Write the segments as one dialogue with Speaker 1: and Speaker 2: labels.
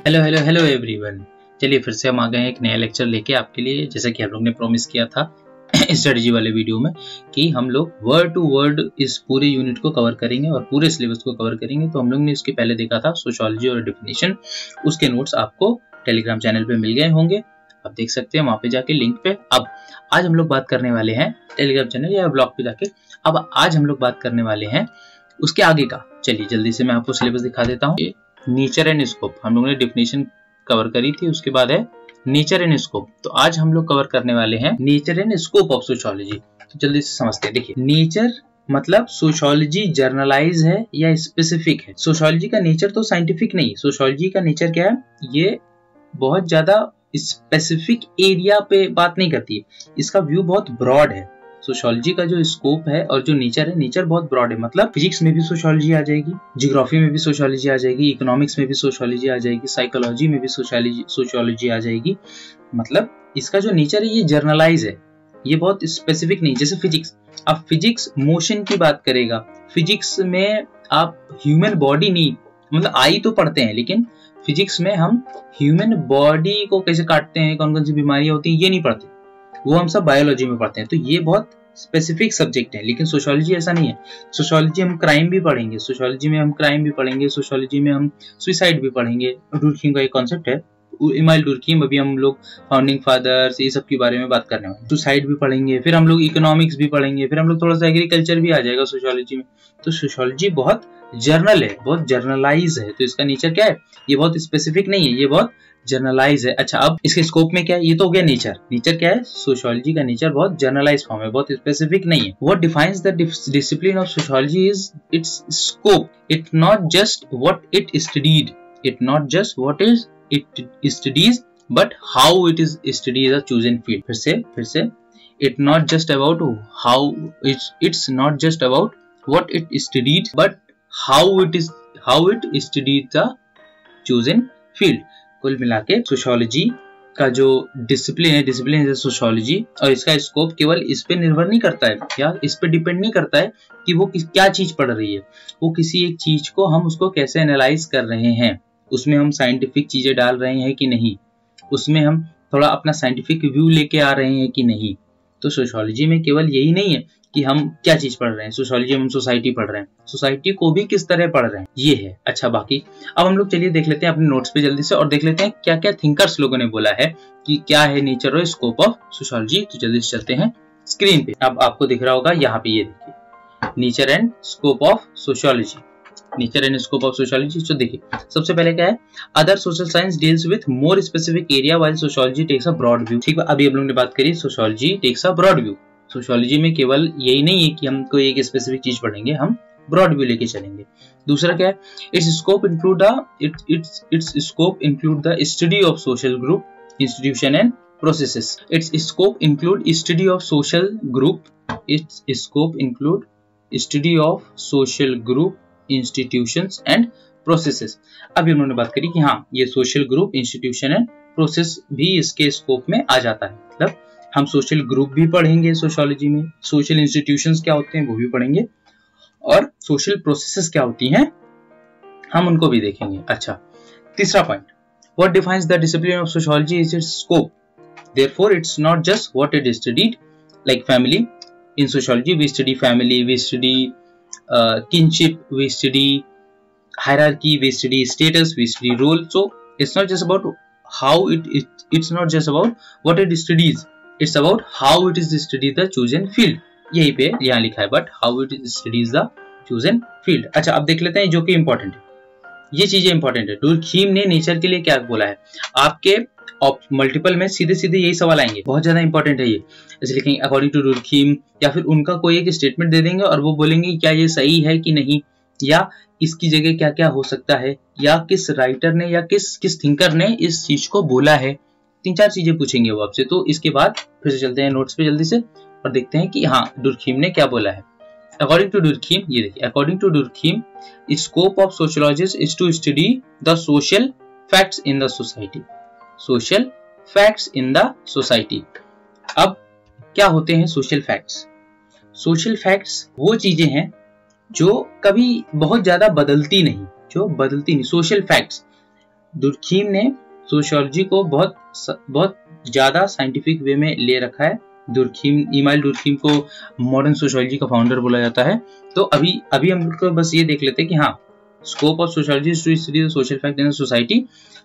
Speaker 1: Hello hello hello everyone. चलिए फिर से हम आ गए हैं एक नया लेक्चर लेके आपके लिए। जैसा कि हम लोग ने प्रॉमिस किया था स्ट्रेटजी वाले वीडियो में कि हम लोग वर्ड टू वर्ड इस पूरे यूनिट को कवर करेंगे और पूरे सिलेबस को कवर करेंगे। तो हम लोग ने इसके पहले देखा था सोशियोलॉजी और डेफिनेशन, उसके नोट्स आपको टेलीग्राम चैनल पे मिल गए होंगे, आप देख सकते हैं वहां पे जाके लिंक पे। अब आज हम लोग बात करने वाले हैं टेलीग्राम चैनल या ब्लॉग पे जाके। अब आज हम लोग बात करने वाले हैं उसके आगे का। चलिए जल्दी से मैं आपको सिलेबस दिखा देता हूँ। नेचर एंड स्कोप हम लोगों ने डेफिनेशन कवर करी थी, उसके बाद है नेचर एंड स्कोप। तो आज हम लोग कवर करने वाले हैं nature and scope of sociology. तो जल्दी से समझते हैं। देखिए, नेचर मतलब सोशियोलॉजी जर्नलाइज है या स्पेसिफिक है। सोशियोलॉजी का नेचर तो साइंटिफिक नहीं, सोशियोलॉजी का नेचर क्या है, ये बहुत ज्यादा स्पेसिफिक एरिया पे बात नहीं करती है, इसका व्यू बहुत ब्रॉड है। सोशियोलॉजी का जो स्कोप है और जो नेचर है, नेचर बहुत ब्रॉड है। मतलब फिजिक्स में भी सोशियोलॉजी आ जाएगी, ज्योग्राफी में भी सोशियोलॉजी आ जाएगी, इकोनॉमिक्स में भी सोशियोलॉजी आ जाएगी, साइकोलॉजी में भी सोशियोलॉजी आ जाएगी। मतलब इसका जो नेचर है ये जर्नलाइज है, ये बहुत स्पेसिफिक नहीं। जैसे फिजिक्स, अब फिजिक्स मोशन की बात करेगा, फिजिक्स में आप ह्यूमन बॉडी नहीं, मतलब आई तो पढ़ते हैं, लेकिन फिजिक्स में हम ह्यूमन बॉडी को कैसे काटते हैं, कौन कौन सी बीमारियां होती हैं, ये नहीं पढ़ते, वो हम सब बायोलॉजी में पढ़ते हैं। तो ये बहुत स्पेसिफिक सब्जेक्ट है। लेकिन सोशियोलॉजी ऐसा नहीं है। सोशियोलॉजी हम क्राइम भी पढ़ेंगे, सोशियोलॉजी में हम क्राइम भी पढ़ेंगे, सोशियोलॉजी में हम सुसाइड भी पढ़ेंगे। डुर्खीम का एक कॉन्सेप्ट है, इमाइल डुर्खीम, अभी हम लोग फाउंडिंग फादर्स ये सब के बारे में बात करने वाले हैं। सुसाइड भी पढ़ेंगे, फिर हम लोग इकोनॉमिक्स भी पढ़ेंगे, फिर हम लोग थोड़ा सा एग्रीकल्चर भी आ जाएगा सोशियोलॉजी में। तो सोशियोलॉजी बहुत जर्नल है, बहुत जर्नलाइज है। तो इसका नेचर क्या है, ये बहुत स्पेसिफिक नहीं है, ये बहुत जर्नलाइज है। अच्छा, अब इसके स्कोप में क्या है, ये तो हो गया नेचर। नेचर क्या है, सोशियोलॉजी का नेचर बहुत जर्नलाइज फॉर्म है, बहुत स्पेसिफिक नहीं है। What defines the discipline of sociology is its scope. It not just what it studied, it not just what is it studies, but how it is studies a chosen field. फिर से it not just about how, it's not just about what it studied, but how it studies the chosen field. कुल मिला के sociology का जो discipline है sociology, और इसका स्कोप केवल इस पे निर्भर नहीं करता है, या इस पे डिपेंड नहीं करता है कि वो क्या चीज पढ़ रही है। वो किसी एक चीज को हम उसको कैसे एनालाइज कर रहे हैं, उसमें हम साइंटिफिक चीजें डाल रहे हैं कि नहीं, उसमें हम थोड़ा अपना साइंटिफिक व्यू लेके आ रहे हैं कि नहीं। तो सोशियोलॉजी में केवल यही नहीं है कि हम क्या चीज पढ़ रहे हैं, सोशियोलॉजी में हम सोसाइटी पढ़ रहे हैं, सोसाइटी को भी किस तरह पढ़ रहे हैं, ये है। अच्छा, बाकी अब हम लोग चलिए देख लेते हैं अपने नोट्स पे जल्दी से, और देख लेते हैं क्या क्या थिंकर्स लोगों ने बोला है कि क्या है नेचर और स्कोप ऑफ सोशियोलॉजी। तो जल्दी से चलते हैं स्क्रीन पे। अब आपको दिख रहा होगा यहाँ पे, ये देखिए, nature and scope of sociology. Nature and scope of sociology. तो देखिए, सबसे पहले क्या है, other social science deals with more specific area while sociology takes a broad view. ठीक है, अभी हम लोग ने बात करी sociology takes a broad view. Sociology में केवल यही नहीं है कि हम कोई एक स्पेसिफिक चीज पढ़ेंगे, हम ब्रॉड व्यू लेके चलेंगे। दूसरा क्या है, it's scope include the study of social group, institution and processes. It's scope include study of social group, it's scope include study of social group, institutions and processes. अभी उन्होंने बात करी कि हाँ, ये social group, institution and process भी इसके scope में आ जाता है। मतलब हम सोशल ग्रुप भी पढ़ेंगे सोशियोलॉजी में, सोशल इंस्टीट्यूशंस क्या होते हैं वो भी पढ़ेंगे, और सोशल प्रोसेसेस क्या होती हैं हम उनको भी देखेंगे। अच्छा, तीसरा point, what defines the discipline of sociology is its scope, therefore it's not just what it studied, like family. In sociology we study family, we study kinship, we study hierarchy, we study status, we study role. So it's not just about how it's not just about what it studies, it's about how it is studied the chosen field. यही पे यहाँ लिखा है, but how it studies the chosen field. अच्छा, अब देख लेते हैं जो कि इंपॉर्टेंट है, ये चीजें इंपॉर्टेंट है। डुर्खीम ने नेचर के लिए क्या बोला है, आपके मल्टीपल में सीधे सीधे यही सवाल आएंगे, बहुत ज्यादा इंपॉर्टेंट है ये। जैसे लिखेंगे अकॉर्डिंग टू डुर्खीम, या फिर उनका कोई एक स्टेटमेंट दे देंगे और वो बोलेंगे क्या ये सही है कि नहीं, या इसकी जगह क्या क्या हो सकता है, या किस राइटर ने या किस थिंकर ने इस चीज को बोला है। 3-4 चीजें पूछेंगे वो आपसे। तो इसके बाद फिर से चलते हैं नोट्स पे जल्दी से और देखते हैं कि हाँ, डुर्खीम ने क्या बोला है। अकॉर्डिंग टू डुर्खीम, ये देखिए, according to Durkheim, scope of sociologist is to study the social facts in the society. Social facts in the society. अब क्या होते हैं सोशल फैक्ट्स? सोशल फैक्ट्स वो चीजें हैं जो कभी बहुत ज्यादा बदलती नहीं, सोशल फैक्ट्स दुर्खीम ने सोशियोलॉजी को बहुत ज्यादा साइंटिफिक वे में ले रखा है। इमाइल दुर्खीम को मॉडर्न सोशियोलॉजी का फाउंडर बोला जाता है। तो अभी हम लोग को बस ये देख लेते हैं कि हाँ, scope of sociology to study the social fact in society.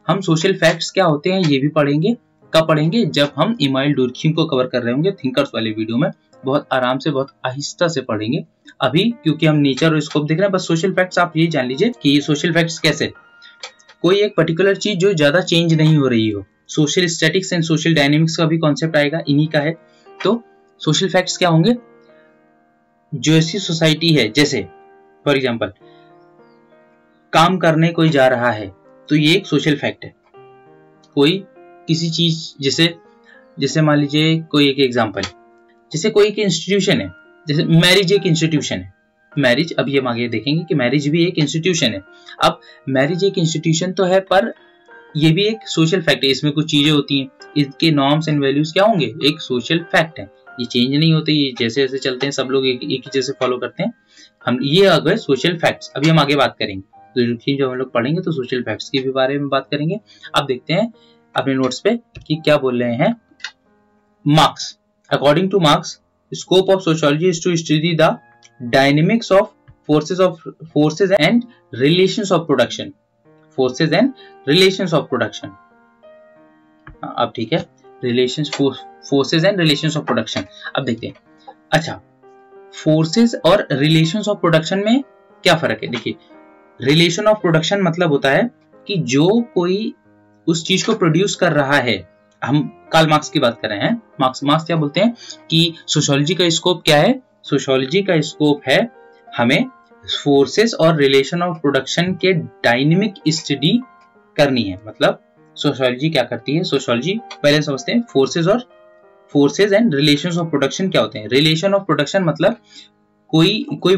Speaker 1: हम सोशल फैक्ट्स क्या होते हैं ये भी पढ़ेंगे। कब पढ़ेंगे? जब हम इमाइल दुर्खीम को कवर कर रहे होंगे थिंकर्स वाले वीडियो में। बहुत आराम से, बहुत आहिस्ता से पढ़ेंगे। अभी क्योंकि हम नेचर और स्कोप देख रहे हैं, बस सोशल फैक्ट्स आप ये जान लीजिए कि सोशल फैक्ट्स कैसे, कोई एक पर्टिकुलर चीज जो ज्यादा चेंज नहीं हो रही हो। Social statics and social dynamics का भी कॉन्सेप्ट आएगा, इन्हीं का है। तो सोशल फैक्ट्स क्या होंगे? जो ऐसी सोसाइटी है, जैसे फॉर एग्जांपल काम करने कोई जा रहा है तो ये एक सोशल फैक्ट है। कोई किसी चीज, जैसे मान लीजिए कोई एक एग्जांपल, जैसे कोई एक इंस्टीट्यूशन है, जैसे मैरिज एक इंस्टीट्यूशन है। मैरिज, अब ये हम आगे देखेंगे कि मैरिज भी एक इंस्टीट्यूशन है। अब मैरिज एक इंस्टीट्यूशन तो है, पर ये भी एक सोशल फैक्ट है। इसमें कुछ चीजें होती हैं, इसके नॉर्म्स एंड वैल्यूज क्या होंगे? एक सोशल फैक्ट है। ये चेंज नहीं होते, ये जैसे जैसे चलते हैं सब लोग एक ही जैसे फॉलो करते हैं। हम ये आ गए सोशल फैक्ट्स। अभी हम आगे बात करेंगे, तो जब हम लोग पढ़ेंगे तो सोशल फैक्ट्स के भी बारे में बात करेंगे। अब देखते हैं अपने नोट्स पे कि क्या बोल रहे हैं Marx. According to Marx, scope of sociology is to study the dynamics of forces and relations of production. Forces and relations of production. अब ठीक है, forces and relations of production. अब देखते हैं, अच्छा फोर्सेस और रिलेशंस ऑफ प्रोडक्शन में क्या फर्क है? देखिए, रिलेशन ऑफ प्रोडक्शन मतलब होता है कि जो कोई उस चीज को प्रोड्यूस कर रहा है। हम कार्ल मार्क्स की बात कर रहे हैं। मार्क्स क्या बोलते हैं कि सोशियोलॉजी का स्कोप क्या है? सोशियोलॉजी का स्कोप है हमें फोर्सेस और रिलेशन ऑफ प्रोडक्शन के डायनेमिक स्टडी करनी है। मतलब सोशियोलॉजी क्या करती है? सोशियोलॉजी पहले समझते हैं forces and relations of production क्या होते हैं। रिलेशन ऑफ प्रोडक्शन मतलब कोई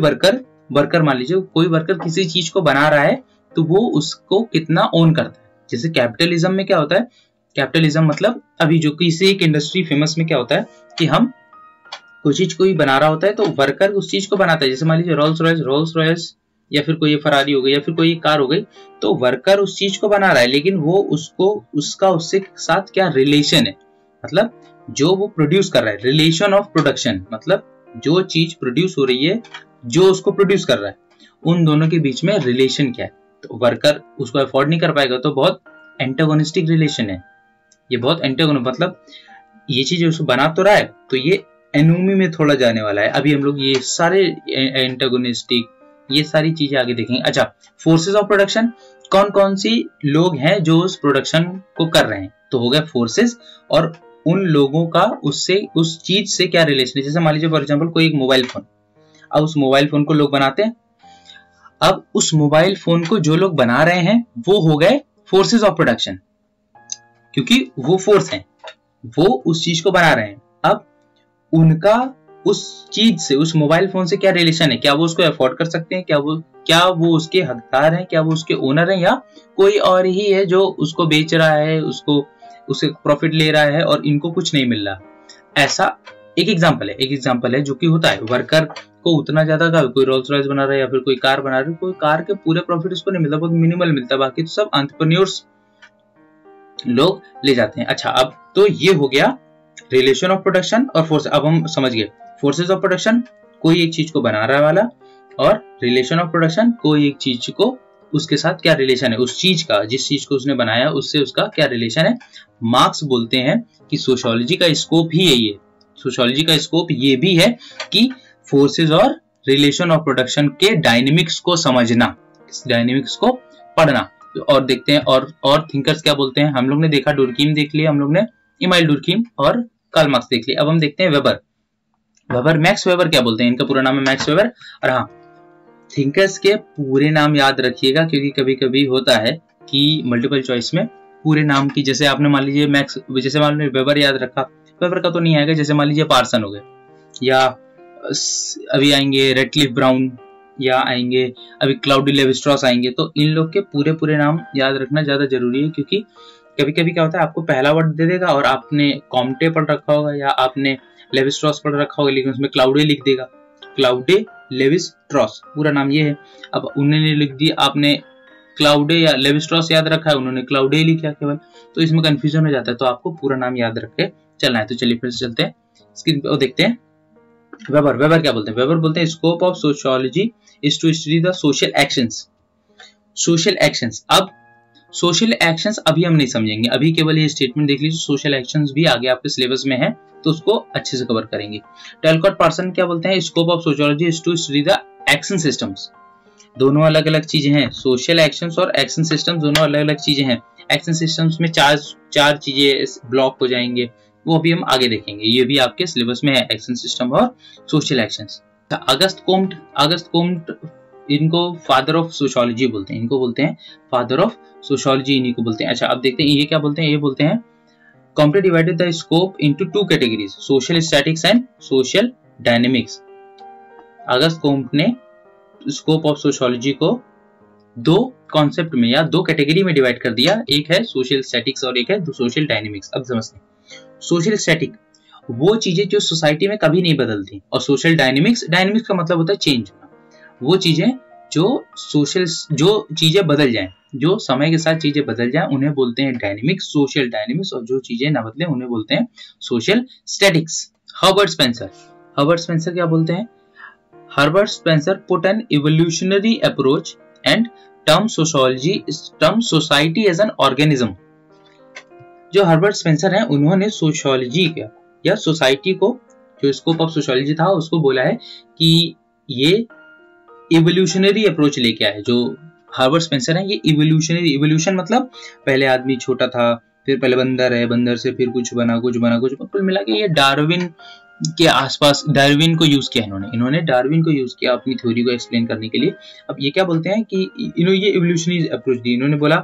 Speaker 1: वर्कर मान लीजिए, कोई वर्कर किसी चीज को बना रहा है तो वो उसको कितना ओन करता है। जैसे कैपिटलिज्म में क्या होता है? कैपिटलिज्म मतलब अभी जो किसी एक इंडस्ट्री फेमस में क्या होता है कि हम कोई चीज कोई बना रहा होता है तो वर्कर उस चीज को बनाता है। जैसे मान लीजिए रोल्स रॉयस या फिर कोई फरारी हो गई या फिर कोई कार हो गई, तो वर्कर उस चीज को बना रहा है, लेकिन वो उससे साथ क्या रिलेशन है? मतलब जो वो प्रोड्यूस कर रहा है। रिलेशन ऑफ प्रोडक्शन मतलब जो चीज प्रोड्यूस हो रही है, जो उसको प्रोड्यूस कर रहा है, उन दोनों के बीच में रिलेशन क्या है। तो वर्कर उसको अफोर्ड नहीं कर पाएगा, तो बहुत एंटागोनिस्टिक रिलेशन है ये। बहुत एंटागोनिक मतलब ये चीज उसको बना तो रहा है, तो ये एनोमी में थोड़ा जाने वाला है। अभी हम लोग ये सारे एंटागोनिस्टिक ये सारी चीजें आगे देखेंगे। अच्छा, फोर्सेस ऑफ प्रोडक्शन, कौन कौन सी लोग हैं जो उस प्रोडक्शन को कर रहे हैं? तो हो गया फोर्सेस, और उन लोगों का उस चीज से क्या रिलेशन है। जैसे मान लीजिए फॉर एग्जांपल कोई एक मोबाइल फोन, अब उस मोबाइल फोन को लोग बनाते हैं। अब उस मोबाइल फोन को जो लोग बना रहे हैं वो हो गए फोर्सेस ऑफ प्रोडक्शन, क्योंकि वो फोर्स हैं, वो उस चीज को बना रहे हैं। अब उनका उस चीज से, उस मोबाइल फोन से क्या रिलेशन है? क्या वो उसको अफोर्ड कर सकते हैं? क्या वो उसके हकदार हैं? क्या वो उसके ओनर हैं? या कोई और ही है जो उसको बेच रहा है, उससे प्रॉफिट ले रहा है और इनको कुछ नहीं मिल रहा? ऐसा एक एग्जांपल है जो कि होता है। वर्कर को उतना ज्यादा का, कोई रोल्स रॉयस बना रहा है या फिर कोई कार बना रहा है, कोई कार के पूरे प्रॉफिट उसको नहीं मिलता, बहुत मिनिमल मिलता, बाकी तो सब एंटरप्रेन्योर्स लोग ले जाते हैं। अच्छा, अब तो ये हो गया रिलेशन ऑफ प्रोडक्शन और फोर्स। अब हम समझ गए फोर्सेस ऑफ प्रोडक्शन कोई एक चीज को बना रहा वाला, और रिलेशन ऑफ प्रोडक्शन कोई एक चीज को उसके साथ क्या रिलेशन है, उस चीज का, जिस चीज को उसने बनाया उससे उसका क्या रिलेशन है। मार्क्स बोलते हैं कि सोशियोलॉजी का स्कोप ही है ये। सोशियोलॉजी का स्कोप ये भी है कि फोर्सेस और रिलेशन ऑफ प्रोडक्शन के डायनेमिक्स को समझना, डायनेमिक्स को पढ़ना। और देखते हैं और थिंकर्स क्या बोलते हैं। हम लोग ने देखा डुर्कीम देख लिया, हम लोग ने इमाइल डुर्कीम और कार्ल मार्क्स देख लिया। अब हम देखते हैं वेबर। मैक्स वेबर क्या बोलते हैं? इनका पूरा नाम है मैक्स वेबर। और हाँ, थिंकर्स के पूरे नाम याद रखिएगा, क्योंकि कभी कभी होता है कि मल्टीपल चॉइस में पूरे नाम की, जैसे आपने मान लीजिए जैसे मान लीजिए वेबर याद रखा, वेबर का तो नहीं आएगा। जैसे मान लीजिए पार्सन हो गए, या अभी आएंगे रेडक्लिफ ब्राउन, या आएंगे अभी क्लाउडी लेवी-स्ट्रॉस आएंगे। तो इन लोग के पूरे नाम याद रखना ज्यादा जरूरी है, क्योंकि कभी कभी क्या होता है आपको पहला वर्ड दे देगा और आपने कॉम्टे पढ़ रखा होगा या आपने लेवी-स्ट्रॉस पढ़ रखा होगा, लेकिन उसमें क्लाउडे लिख देगा। क्लाउडे लेवी-स्ट्रॉस पूरा नाम ये है। अब उन्होंने लिख दिया, आपने क्लाउडे या लेविस्ट्रॉस याद रखा है, उन्होंने क्लाउडे लिखा केवल, तो इसमें कंफ्यूजन हो जाता है, तो आपको पूरा नाम याद रख के चलना है। तो चलिए फिर से चलते हैं स्क्रीन पे और देखते हैं वेबर। वेबर क्या बोलते हैं? वेबर बोलते हैं scope of sociology is to study the social actions. Social actions, अब सोशल एक्शंस अभी हम नहीं समझेंगे, अभी केवल ये स्टेटमेंट देख लीजिए। सोशल एक्शंस भी आगे आपके सिलेबस में है, तो उसको अच्छे से कवर करेंगे। टेलकॉट पार्सन क्या बोलते हैं? Scope of sociology is to study the action systems. दोनों अलग अलग चीजें हैं, सोशल एक्शंस और एक्शन सिस्टम दोनों अलग अलग चीजें हैं। एक्शन सिस्टम्स में चार चीजें ब्लॉक हो जाएंगे, वो अभी हम आगे देखेंगे, ये भी आपके सिलेबस में है, एक्शन सिस्टम और सोशल एक्शंस। अगस्त कोम्ट इनको फादर ऑफ सोशियोलॉजी बोलते हैं, इनको बोलते हैं फादर ऑफ सोशियोलॉजी, इन्हीं को बोलते हैं। अच्छा अब देखते हैं ये क्या बोलते हैं, ये बोलते हैं Comte divided the scope into two categories, social statics and social dynamics. Auguste Comte ने स्कोप ऑफ सोशियोलॉजी को दो कॉन्सेप्ट में या दो कैटेगरी में डिवाइड कर दिया, एक है सोशल स्टैटिक्स और एक है सोशल डायनेमिक्स। अब समझते हैं, सोशल स्टैटिक वो चीजें जो सोसाइटी में कभी नहीं बदलती, और सोशल डायनेमिक्स, डायनेमिक्स का मतलब होता है चेंज, वो चीजें जो चीजें बदल जाएं, जो समय के साथ चीजें बदल जाएं, उन्हें बोलते हैं डायनेमिक्स, सोशल डायनेमिक्स, और जो चीजें ना बदले उन्हें बोलते हैं सोशल स्टैटिक्स। हर्बर्ट स्पेंसर क्या बोलते हैं? Herbert Spencer put an evolutionary approach and term society as an organism. जो हर्बर्ट स्पेंसर हैं, उन्होंने सोशियोलॉजी का या सोसाइटी को, जो स्कोप ऑफ सोशियोलॉजी था, उसको बोला है कि ये इवोल्यूशनरी अप्रोच लेके आए। जो हार्वर्ड स्पेंसर है, ये इवोल्यूशन मतलब पहले आदमी छोटा था, फिर पहले बंदर है, बंदर से फिर कुछ बना, कुल मिला के ये डार्विन के आसपास, डार्विन को यूज किया इन्होंने डार्विन को यूज किया अपनी थ्योरी को एक्सप्लेन करने के लिए। अब ये क्या बोलते हैं कि इन्होंने ये इवोल्यूशनरी अप्रोच दी। इन्होंने बोला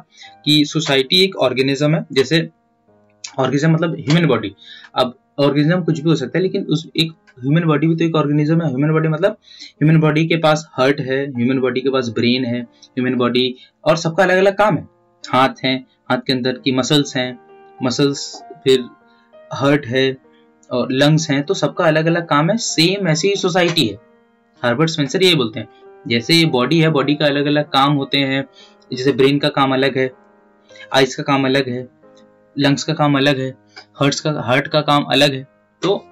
Speaker 1: कि सोसाइटी एक ऑर्गेनिज्म है, जैसे ऑर्गेनिज्म मतलब ह्यूमन बॉडी। अब ऑर्गेनिज्म कुछ भी हो सकता है, लेकिन उस एक ह्यूमन बॉडी भी तो एक ऑर्गेनिज्म है। ह्यूमन बॉडी मतलब ह्यूमन बॉडी के पास हार्ट है, ह्यूमन बॉडी के पास ब्रेन है, ह्यूमन बॉडी, और सबका अलग अलग काम है। हाथ है, हाथ के अंदर की मसल्स हैं, फिर हार्ट है और लंग्स हैं, तो सबका अलग अलग काम है। सेम ऐसी ही सोसाइटी है। हर्बर्ट स्पेंसर ये बोलते हैं, जैसे ये बॉडी है, बॉडी का अलग अलग काम होते हैं, जैसे ब्रेन का काम अलग है, आइज का काम अलग है, लंग्स का काम अलग है, हार्ट का काम अलग है, तो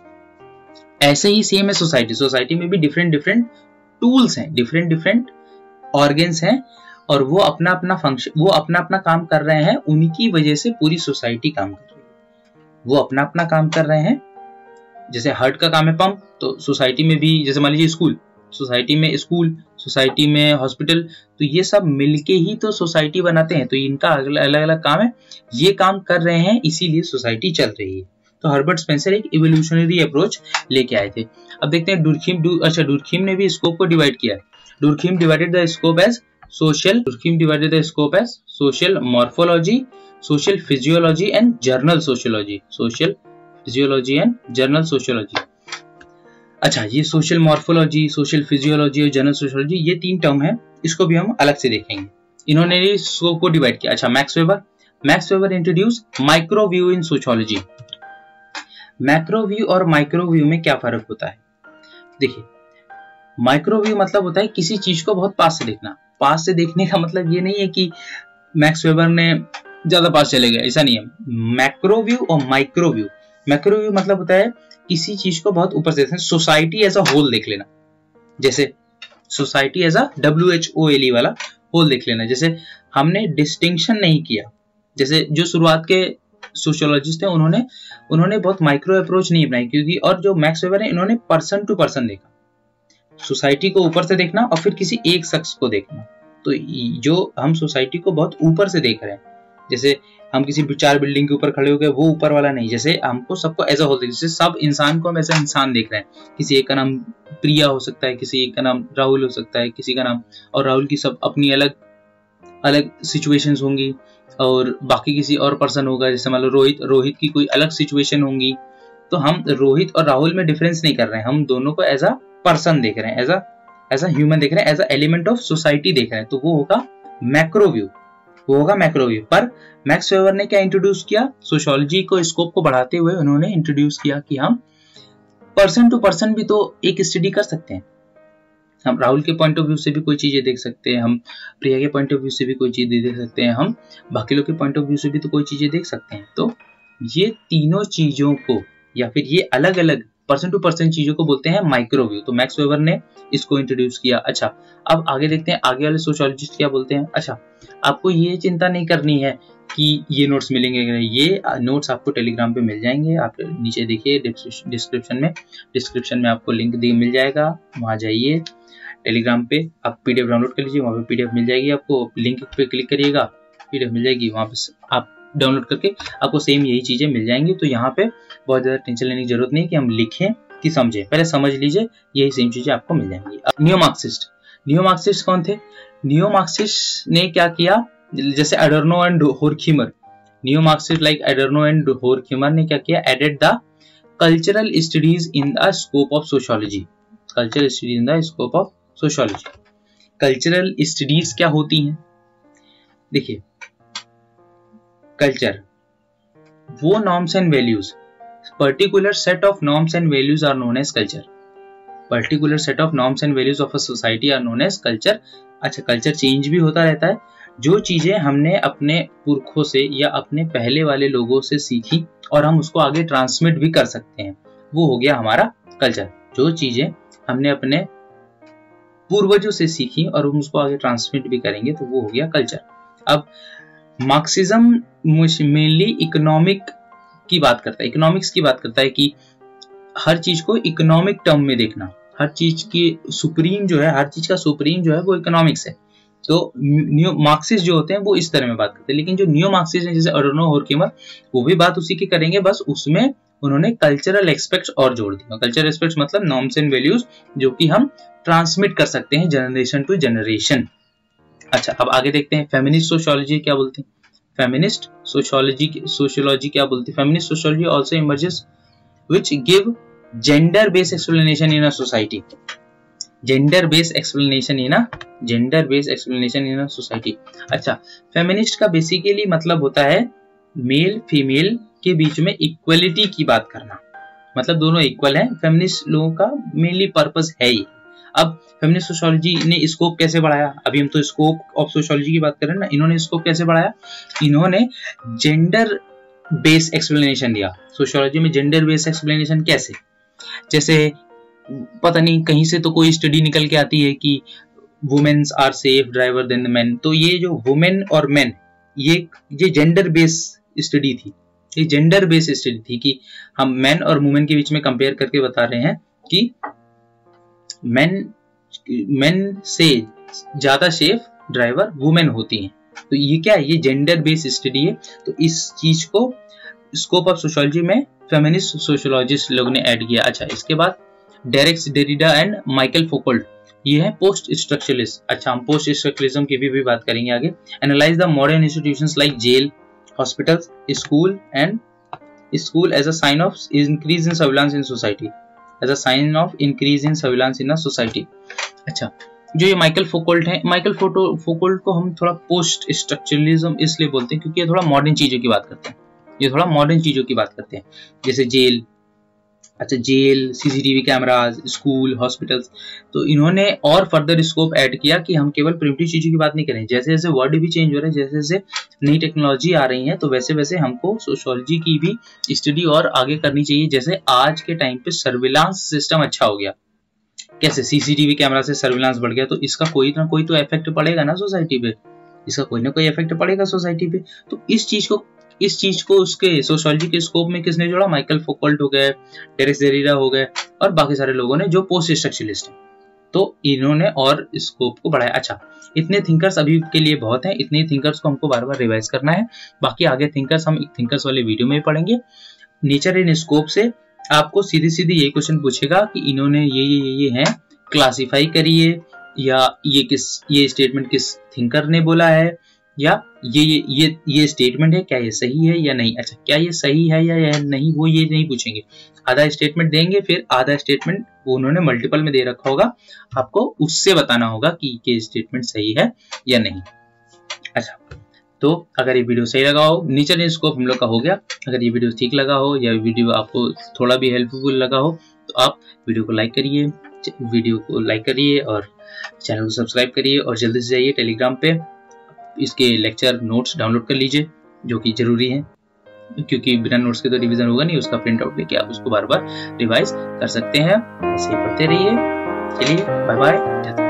Speaker 1: ऐसे ही सेम है सोसाइटी में भी डिफरेंट टूल्स हैं, डिफरेंट ऑर्गन्स हैं, और वो अपना अपना काम कर रहे हैं। उन्हीं की वजह से पूरी सोसाइटी काम कर रही है। वो अपना काम कर रहे हैं। जैसे हार्ट का काम है पंप, तो सोसाइटी में भी, जैसे मान लीजिए सोसाइटी में हॉस्पिटल, तो ये सब मिलके ही तो सोसाइटी बनाते हैं। तो इनका अलग अलग काम है, ये काम कर रहे हैं, इसीलिए सोसाइटी चल रही है। तो हर्बर्ट स्पेंसर एक इवोल्यूशनरी अप्रोच लेके आए थे। अब देखते हैं डुर्खीम ने भी स्कोप को डिवाइड किया है। Durkheim divided the scope as social morphology, social physiology and general sociology. अच्छा, ये सोशल मॉर्फोलॉजी, सोशल फिजियोलॉजी और जनरल सोशियोलॉजी, ये तीन टर्म है, इसको भी हम अलग से देखेंगे। इन्होंने स्कोप को डिवाइड किया। अच्छा, Max Weber introduce micro view in sociology. Macro view और माइक्रोव्यू में क्या फर्क होता है? देखिए, माइक्रोव्यू मतलब होता है किसी चीज को बहुत पास से देखना। पास से देखने का मतलब ये नहीं है कि मैक्स वेबर ने ज्यादा पास चले गए, ऐसा नहीं है। मैक्रोव्यू और माइक्रोव्यू मतलब होता है किसी चीज को बहुत ऊपर से देखना, सोसाइटी एज अ होल देख लेना। जैसे सोसाइटी एज अ WHOLE वाला होल देख लेना। जैसे हमने डिस्टिंक्शन नहीं किया, जैसे जो शुरुआत के सोशियोलॉजिस्ट थे, उन्होंने बहुत माइक्रो अप्रोच नहीं अपनाई, क्योंकि और जो मैक्स वेबर है, इन्होंने पर्सन टू पर्सन देखा, सोसाइटी को ऊपर से देखना और फिर किसी एक शख्स को देखना। तो जो हम सोसाइटी को बहुत ऊपर से देख रहे हैं, जैसे हम किसी 4 बिल्डिंग के ऊपर खड़े हो गए, वो ऊपर वाला नहीं। जैसे हमको सबको एज अ होल, जैसे सब इंसान को हम एज अ इंसान देख रहे हैं। किसी एक का नाम प्रिया हो सकता है, किसी एक का नाम राहुल हो सकता है, किसी का नाम, और राहुल की सब अपनी अलग अलग सिचुएशंस होंगी, और बाकी किसी और पर्सन होगा, जैसे मान लो रोहित की कोई अलग सिचुएशन होंगी। तो हम रोहित और राहुल में डिफरेंस नहीं कर रहे हैं, हम दोनों को एज अ पर्सन देख रहे हैं, एज अ ह्यूमन देख रहे हैं, as a element of society देख रहे हैं। तो वो होगा मैक्रोव्यू। पर मैक्स वेबर ने क्या इंट्रोड्यूस किया? सोशियोलॉजी को स्कोप को बढ़ाते हुए उन्होंने इंट्रोड्यूस किया कि हम पर्सन टू पर्सन भी तो एक स्टडी कर सकते हैं। हम राहुल के पॉइंट ऑफ व्यू से भी कोई चीजें देख सकते हैं, हम प्रिया के पॉइंट ऑफ व्यू से भी कोई चीज देख सकते हैं, हम बाकी लोग के पॉइंट ऑफ व्यू से भी तो कोई चीजें देख सकते हैं। तो ये तीनों चीजों को या फिर ये अलग अलग पर्सन टू पर्सन चीजों को बोलते हैं माइक्रो व्यू। तो मैक्स वेबर ने इसको इंट्रोड्यूस किया। अच्छा, अब आगे देखते हैं आगे वाले सोशियोलॉजिस्ट क्या बोलते हैं। अच्छा, आपको ये चिंता नहीं करनी है कि ये नोट्स मिलेंगे कि नहीं, ये नोट्स आपको टेलीग्राम पे मिल जाएंगे। आप नीचे देखिए डिस्क्रिप्शन में आपको लिंक मिल जाएगा, वहां जाइए टेलीग्राम पे, आप पीडीएफ डाउनलोड कर लीजिए, वहां पे पीडीएफ मिल जाएगी आपको। लिंक पे क्लिक करिएगा, पीडीएफ मिल जाएगी, वहां पे आप डाउनलोड करके आपको सेम यही चीजें मिल जाएंगी। तो यहाँ पे बहुत ज्यादा टेंशन लेने की जरूरत नहीं कि हम लिखें कि समझें, पहले समझ लीजिए, यही सेम चीजें आपको मिल जाएंगी। नियो मार्क्सिस्ट कौन थे? नियो मार्क्सिस्ट ने क्या किया, जैसे Adorno and Horkheimer, neo Marxist like Adorno and Horkheimer ने क्या किया, added the cultural studies in the scope of sociology. Cultural studies in the scope of sociology. Cultural studies क्या होती हैं? देखिए, कल्चर वो norms and values, particular set of norms and values are known as culture. Particular set of norms and values of a society are known as culture. अच्छा, culture change भी होता रहता है। जो चीजें हमने अपने पुरखों से या अपने पहले वाले लोगों से सीखी और हम उसको आगे ट्रांसमिट भी कर सकते हैं, वो हो गया हमारा कल्चर। जो चीजें हमने अपने पूर्वजों से सीखी और हम उसको आगे ट्रांसमिट भी करेंगे, तो वो हो गया कल्चर। अब मार्क्सिज्म मेनली इकोनॉमिक की बात करता है, इकोनॉमिक्स की बात करता है कि हर चीज को इकोनॉमिक टर्म में देखना, हर चीज की सुप्रीम जो है, हर चीज का सुप्रीम जो है वो इकोनॉमिक्स है। तो न्यू मार्क्सिस्ट जो होते हैं वो इस तरह में बात करते हैं, लेकिन जो नियो मार्क्सिस्ट है जैसे एडोर्नो होरखीमर, वो भी बात उसी की करेंगे, बस उसमें उन्होंने कल्चरल एस्पेक्ट्स और जोड़ दिया। कल्चरल एस्पेक्ट्स मतलब नॉर्म्स एंड वैल्यूज जो कि हम ट्रांसमिट कर सकते हैं जनरेशन टू जनरेशन। अच्छा, अब आगे देखते हैं फेमिनिस्ट सोशियोलॉजी क्या बोलती है। फेमिनिस्ट सोशियोलॉजी क्या बोलती है? Feminist sociology also emerges which give gender based explanation in a society. Gender based explanation in a society. अच्छा, फेमिनिस्ट का बेसिकली मतलब होता है मेल फीमेल के बीच में इक्वलिटी की बात करना, मतलब दोनों इक्वल हैं। फेमिनिस्ट लोगों का मेनली पर्पस है ये। अब फेमिनिस्ट सोशियोलॉजी ने स्कोप कैसे बढ़ाया? अभी हम तो स्कोप ऑफ सोशियोलॉजी की बात कर रहे हैं ना, इन्होंने स्कोप कैसे बढ़ाया? इन्होंने जेंडर बेस्ड एक्सप्लेनेशन दिया। सोशियोलॉजी में जेंडर बेस्ड एक्सप्लेनेशन कैसे? जैसे पता नहीं कहीं से तो कोई स्टडी निकल के आती है कि womens are safe driver than men. तो ये जो वुमेन और मेन, ये जेंडर बेस्ड स्टडी थी, ये जेंडर बेस्ड स्टडी थी कि हम मेन और वुमेन के बीच में कंपेयर करके बता रहे हैं कि मेन से ज्यादा सेफ ड्राइवर वुमेन होती हैं। तो ये क्या है? ये जेंडर बेस्ड स्टडी है। तो इस चीज को स्कोप ऑफ सोशियोलॉजी में फेमिनिस्ट सोशियोलॉजिस्ट लोग ने ऐड किया। अच्छा, इसके बाद डेरेक डेरिडा एंड माइकल फोकोल्ट, ये है पोस्ट स्ट्रक्चरलिस्ट। अच्छा, हम पोस्ट स्ट्रक्चरलिज्म की भी बात करेंगे आगे। Analyse the modern institutions like jail, hospitals, school as a sign of increase in surveillance in society, as a sign of increase in surveillance in a society. अच्छा, जो ये माइकल फोकोल्ट है, माइकल फोकोल्ट को हम थोड़ा पोस्ट स्ट्रक्चरलिज्म इसलिए बोलते हैं क्योंकि ये थोड़ा मॉडर्न चीजों की बात करते हैं, ये थोड़ा मॉडर्न चीजों की बात करते हैं, जैसे जेल। अच्छा, jail, CCTV cameras, school, hospitals. तो इन्होंने और फर्दर स्कोप ऐड किया कि हम केवल प्रिमिटिव चीजों की बात नहीं करें। जैसे जैसे वर्ड भी चेंज हो रहे हैं, जैसे जैसे नई टेक्नोलॉजी आ रही है, तो वैसे वैसे हमको सोशियोलॉजी की भी स्टडी और आगे करनी चाहिए। जैसे आज के टाइम पे सर्विलांस सिस्टम अच्छा हो गया, कैसे सीसीटीवी कैमरा से सर्विलांस बढ़ गया, तो इसका कोई ना कोई तो इफेक्ट पड़ेगा ना सोसाइटी पे, इसका कोई ना कोई इफेक्ट पड़ेगा सोसाइटी पे। तो इस चीज को उसके सोशियोलॉजी के स्कोप में किसने जोड़ा? माइकल फोकोल्ट हो गए, डेरेक डेरिडा हो गए और बाकी सारे लोगों ने जो पोस्ट स्ट्रक्चरलिस्ट हैं, तो इन्होंने और स्कोप को बढ़ाया। अच्छा, इतने थिंकर्स अभी के लिए बहुत हैं, इतने थिंकर्स को हमको बार बार रिवाइज करना है। बाकी आगे थिंकर्स हम थिंकर्स वाले वीडियो में पढ़ेंगे। नेचर इन स्कोप से आपको सीधी सीधी ये क्वेश्चन पूछेगा कि इन्होंने ये हैं, क्लासिफाई करिए, या ये स्टेटमेंट किस थिंकर ने बोला है, या ये स्टेटमेंट है, क्या ये सही है या नहीं। अच्छा, क्या ये सही है या नहीं, वो ये नहीं पूछेंगे। आधा स्टेटमेंट देंगे, फिर आधा स्टेटमेंट वो उन्होंने मल्टीपल में दे रखा होगा, आपको उससे बताना होगा कि ये स्टेटमेंट सही है या नहीं। अच्छा, तो अगर ये वीडियो सही लगा हो, नेचर इन स्कोप हम लोग का हो गया। अगर ये वीडियो ठीक लगा हो या वीडियो आपको थोड़ा भी हेल्पफुल लगा हो, तो आप वीडियो को लाइक करिए, वीडियो को लाइक करिए और चैनल को सब्सक्राइब करिए और जल्दी से जाइए टेलीग्राम पे, इसके लेक्चर नोट्स डाउनलोड कर लीजिए जो कि जरूरी है, क्योंकि बिना नोट्स के तो रिवीजन होगा नहीं। उसका प्रिंट आउट लेके आप उसको बार बार रिवाइज कर सकते हैं। ऐसे ही पढ़ते रहिए। चलिए बाय बाय।